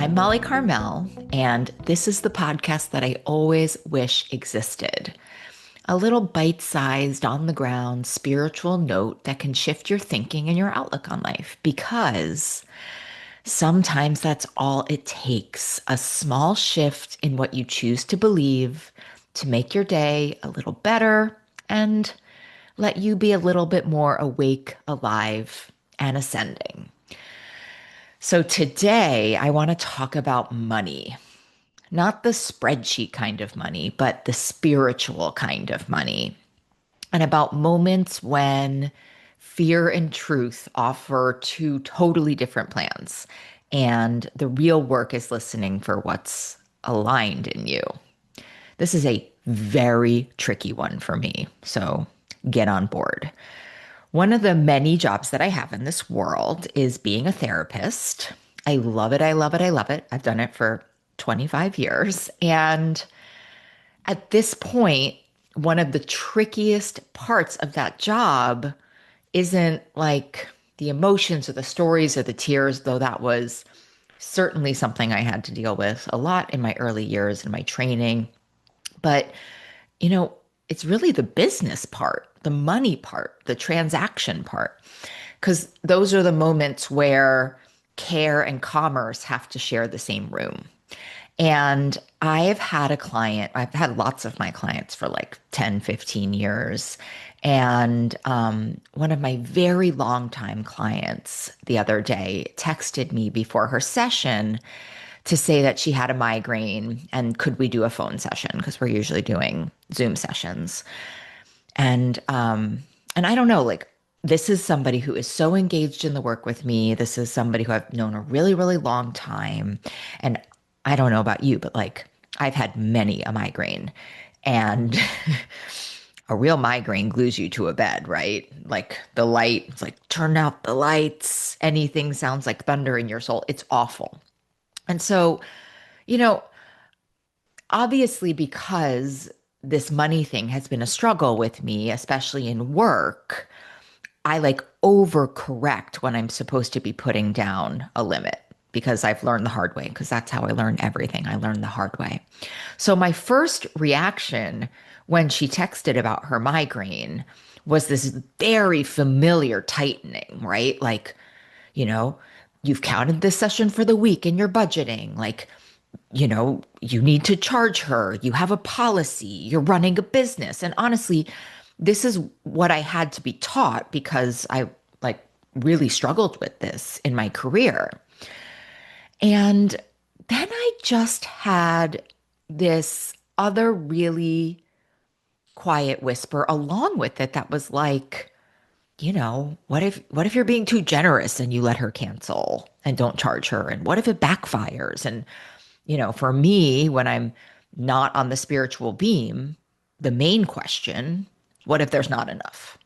I'm Molly Carmel, and this is the podcast that I always wish existed. A little bite sized, on the ground, spiritual note that can shift your thinking and your outlook on life because sometimes that's all it takes, a small shift in what you choose to believe to make your day a little better and let you be a little bit more awake, alive, and ascending. So today I want to talk about money. Not the spreadsheet kind of money, but the spiritual kind of money. And about moments when fear and truth offer two totally different plans. And the real work is listening for what's aligned in you. This is a very tricky one for me. So get on board. One of the many jobs that I have in this world is being a therapist. I love it. I love it. I love it. I've done it for 25 years. And at this point, one of the trickiest parts of that job isn't like the emotions or the stories or the tears, though that was certainly something I had to deal with a lot in my early years in my training. But, you know, it's really the business part, the money part, the transaction part, because those are the moments where care and commerce have to share the same room. And I've had lots of my clients for like 10, 15 years. And one of my very longtime clients the other day texted me before her session to say that she had a migraine and could we do a phone session because we're usually doing Zoom sessions. And I don't know, like this is somebody who is so engaged in the work with me. This is somebody who I've known a really, really long time. And I don't know about you, but like I've had many a migraine and a real migraine glues you to a bed, right? Like the light, it's like turn out the lights. Anything sounds like thunder in your soul. It's awful. And so, you know, obviously because this money thing has been a struggle with me, especially in work, I like overcorrect when I'm supposed to be putting down a limit because I've learned the hard way, because that's how I learn everything. I learned the hard way. So my first reaction when she texted about her migraine was this very familiar tightening, right? Like, you know, you've counted this session for the week in your budgeting. Like, you know, you need to charge her. You have a policy. You're running a business. And honestly, this is what I had to be taught because I like really struggled with this in my career. And then I just had this other really quiet whisper along with it that was like, you know, what if you're being too generous and you let her cancel and don't charge her? And what if it backfires? And, you know, for me, when I'm not on the spiritual beam, the main question, what if there's not enough?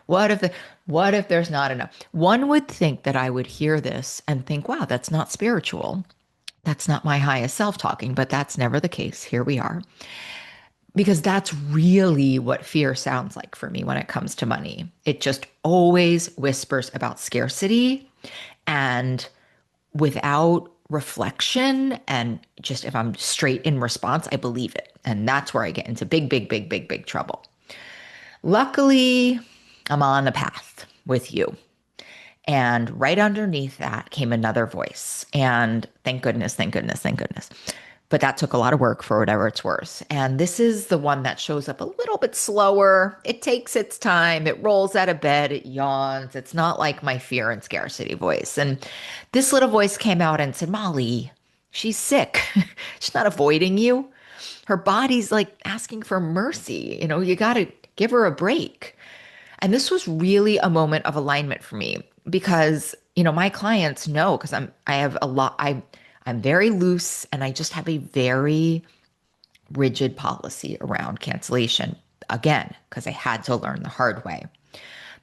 What if the what if there's not enough? One would think that I would hear this and think, wow, that's not spiritual. That's not my highest self talking, but that's never the case. Here we are. Because that's really what fear sounds like for me when it comes to money. It just always whispers about scarcity and without reflection and just if I'm straight in response, I believe it. And that's where I get into big, big, big, big, big trouble. Luckily, I'm on a path with you. And right underneath that came another voice. And thank goodness, thank goodness, thank goodness. But that took a lot of work for whatever it's worth. And this is the one that shows up a little bit slower. It takes its time. It rolls out of bed. It yawns. It's not like my fear and scarcity voice. And this little voice came out and said, Molly, she's sick. She's not avoiding you. Her body's like asking for mercy. You know, you got to give her a break. And this was really a moment of alignment for me because, you know, my clients know because I'm very loose and I just have a very rigid policy around cancellation. Again, because I had to learn the hard way.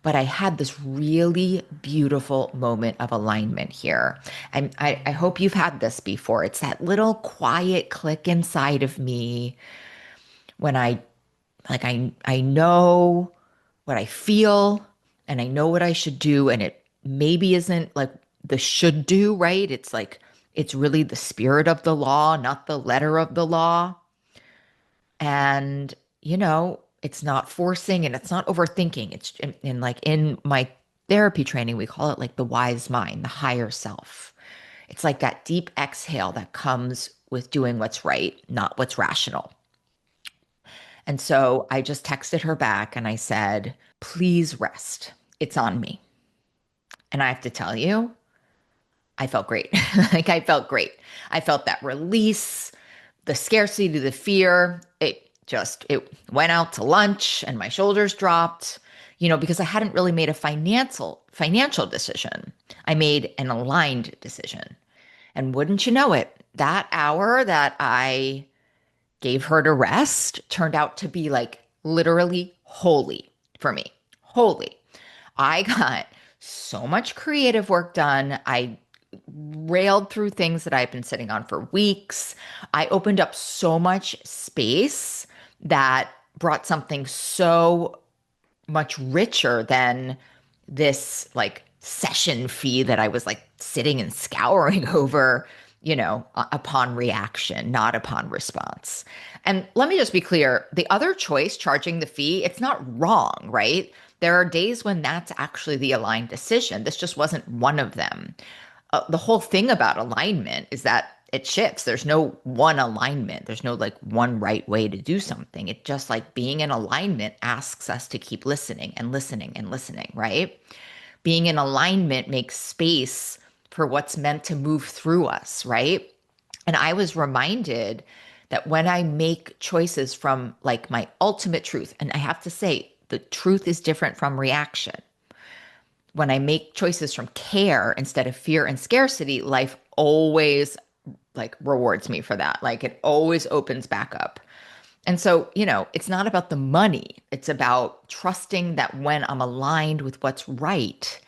But I had this really beautiful moment of alignment here. And I hope you've had this before. It's that little quiet click inside of me when I know what I feel and I know what I should do. And it maybe isn't like the should do, right? It's like It's really the spirit of the law, not the letter of the law. And, it's not forcing and it's not overthinking. It's like in my therapy training, we call it like the wise mind, the higher self. It's like that deep exhale that comes with doing what's right, not what's rational. And so I just texted her back and I said, please rest. It's on me. And I have to tell you, I felt great. Like I felt great. I felt that release, the scarcity, the fear. It went out to lunch and my shoulders dropped, because I hadn't really made a financial decision. I made an aligned decision. And wouldn't you know it, that hour that I gave her to rest turned out to be like literally holy for me. Holy. I got so much creative work done. I railed through things that I've been sitting on for weeks. I opened up so much space that brought something so much richer than this like session fee that I was like sitting and scouring over, upon reaction, not upon response. And let me just be clear, the other choice, charging the fee, it's not wrong, right? There are days when that's actually the aligned decision. This just wasn't one of them. The whole thing about alignment is that it shifts. There's no one alignment. There's no like one right way to do something. It just like being in alignment asks us to keep listening and listening and listening, right? Being in alignment makes space for what's meant to move through us, right? And I was reminded that when I make choices from like my ultimate truth, and I have to say, the truth is different from reaction. When I make choices from care instead of fear and scarcity, life always like rewards me for that. Like it always opens back up. And so, it's not about the money. It's about trusting that when I'm aligned with what's right,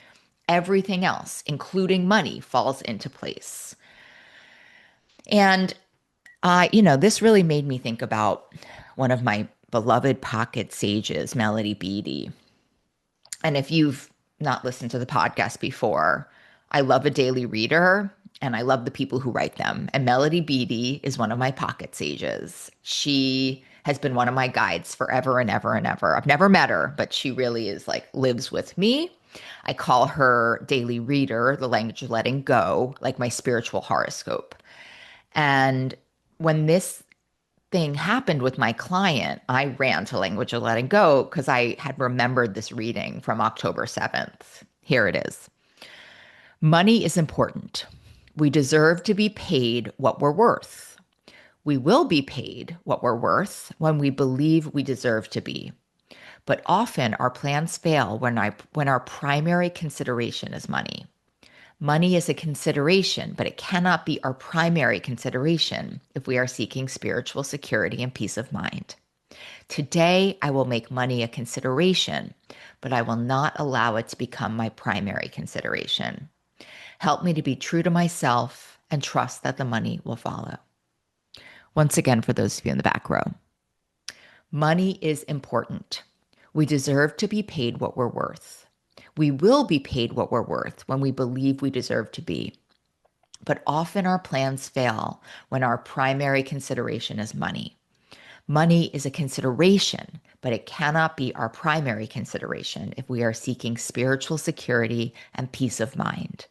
everything else, including money, falls into place. And, this really made me think about one of my beloved pocket sages, Melody Beattie. And if you've not listened to the podcast before, I love a daily reader and I love the people who write them. And Melody Beattie is one of my pocket sages. She has been one of my guides forever and ever and ever. I've never met her, but she really is like lives with me. I call her daily reader, the language of letting go, like my spiritual horoscope. And when this thing happened with my client, I ran to language of letting go because I had remembered this reading from October 7th. Here it is. Money is important. We deserve to be paid what we're worth. We will be paid what we're worth when we believe we deserve to be. But often our plans fail when our primary consideration is money. Money is a consideration, but it cannot be our primary consideration if we are seeking spiritual security and peace of mind. Today, I will make money a consideration, but I will not allow it to become my primary consideration. Help me to be true to myself and trust that the money will follow. Once again, for those of you in the back row, money is important. We deserve to be paid what we're worth. We will be paid what we're worth when we believe we deserve to be. But often our plans fail when our primary consideration is money. Money is a consideration, but it cannot be our primary consideration if we are seeking spiritual security and peace of mind.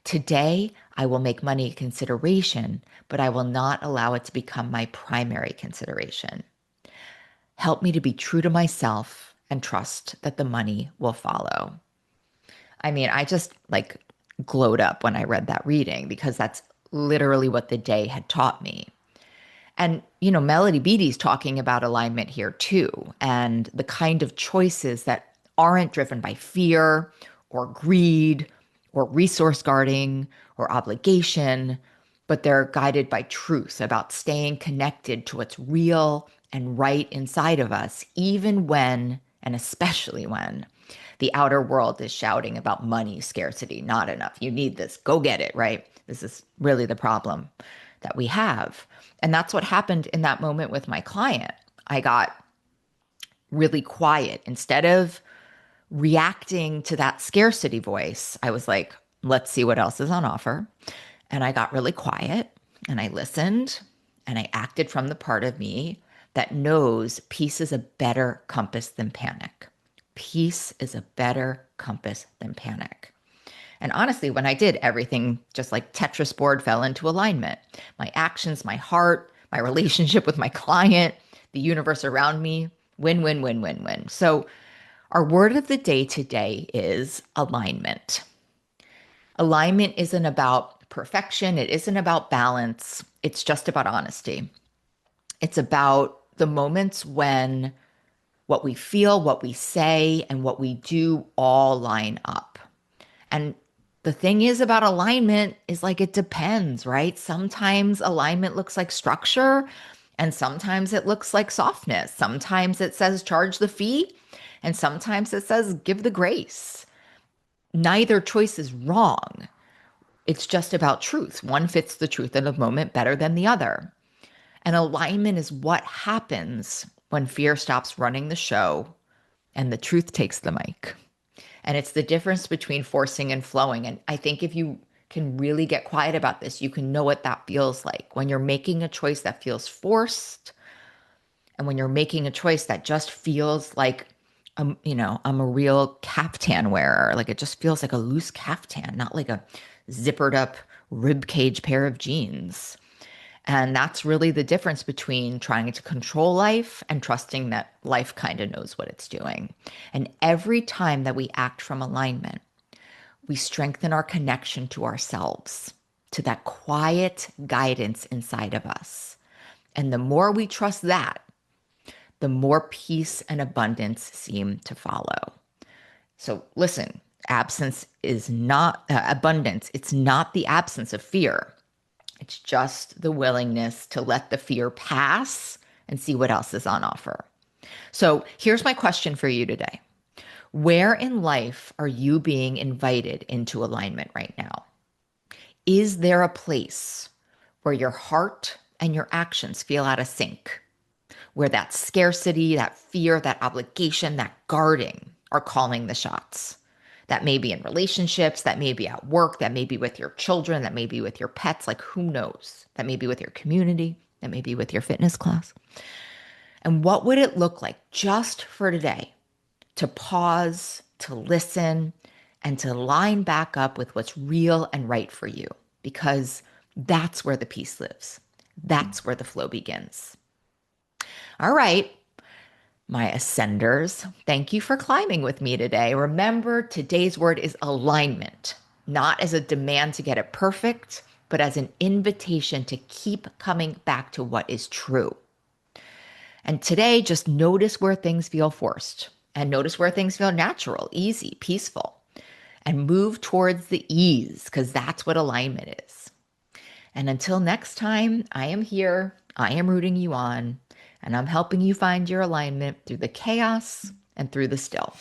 Today, I will make money a consideration, but I will not allow it to become my primary consideration. Help me to be true to myself and trust that the money will follow. I mean, I just like glowed up when I read that reading because that's literally what the day had taught me. And, Melody Beattie's talking about alignment here too, and the kind of choices that aren't driven by fear or greed or resource guarding or obligation, but they're guided by truth about staying connected to what's real and right inside of us, even when, and especially when, the outer world is shouting about money scarcity, not enough. You need this, go get it, right? This is really the problem that we have. And that's what happened in that moment with my client. I got really quiet. Instead of reacting to that scarcity voice, I was like, let's see what else is on offer. And I got really quiet and I listened and I acted from the part of me that knows peace is a better compass than panic. Peace is a better compass than panic. And honestly, when I did, everything just like Tetris board fell into alignment. My actions, my heart, my relationship with my client, the universe around me, win, win, win, win, win. So our word of the day today is alignment. Alignment isn't about perfection. It isn't about balance. It's just about honesty. It's about the moments when what we feel, what we say, and what we do all line up. And the thing is about alignment is like it depends, right? Sometimes alignment looks like structure, and sometimes it looks like softness. Sometimes it says charge the fee, and sometimes it says give the grace. Neither choice is wrong. It's just about truth. One fits the truth in a moment better than the other. And alignment is what happens when fear stops running the show and the truth takes the mic. And it's the difference between forcing and flowing. And I think if you can really get quiet about this, you can know what that feels like when you're making a choice that feels forced and when you're making a choice that just feels like, I'm a real caftan wearer. Like it just feels like a loose caftan, not like a zippered up rib cage pair of jeans. And that's really the difference between trying to control life and trusting that life kind of knows what it's doing. And every time that we act from alignment, we strengthen our connection to ourselves, to that quiet guidance inside of us. And the more we trust that, the more peace and abundance seem to follow. So listen, absence is not abundance. It's not the absence of fear. It's just the willingness to let the fear pass and see what else is on offer. So here's my question for you today. Where in life are you being invited into alignment right now? Is there a place where your heart and your actions feel out of sync? Where that scarcity, that fear, that obligation, that guarding are calling the shots? That may be in relationships, that may be at work, that may be with your children, that may be with your pets, like who knows? That may be with your community, that may be with your fitness class. And what would it look like just for today to pause, to listen, and to line back up with what's real and right for you? Because that's where the peace lives. That's where the flow begins. All right. My ascenders, thank you for climbing with me today. Remember, today's word is alignment, not as a demand to get it perfect, but as an invitation to keep coming back to what is true. And today, just notice where things feel forced and notice where things feel natural, easy, peaceful, and move towards the ease because that's what alignment is. And until next time, I am here. I am rooting you on. And I'm helping you find your alignment through the chaos and through the still.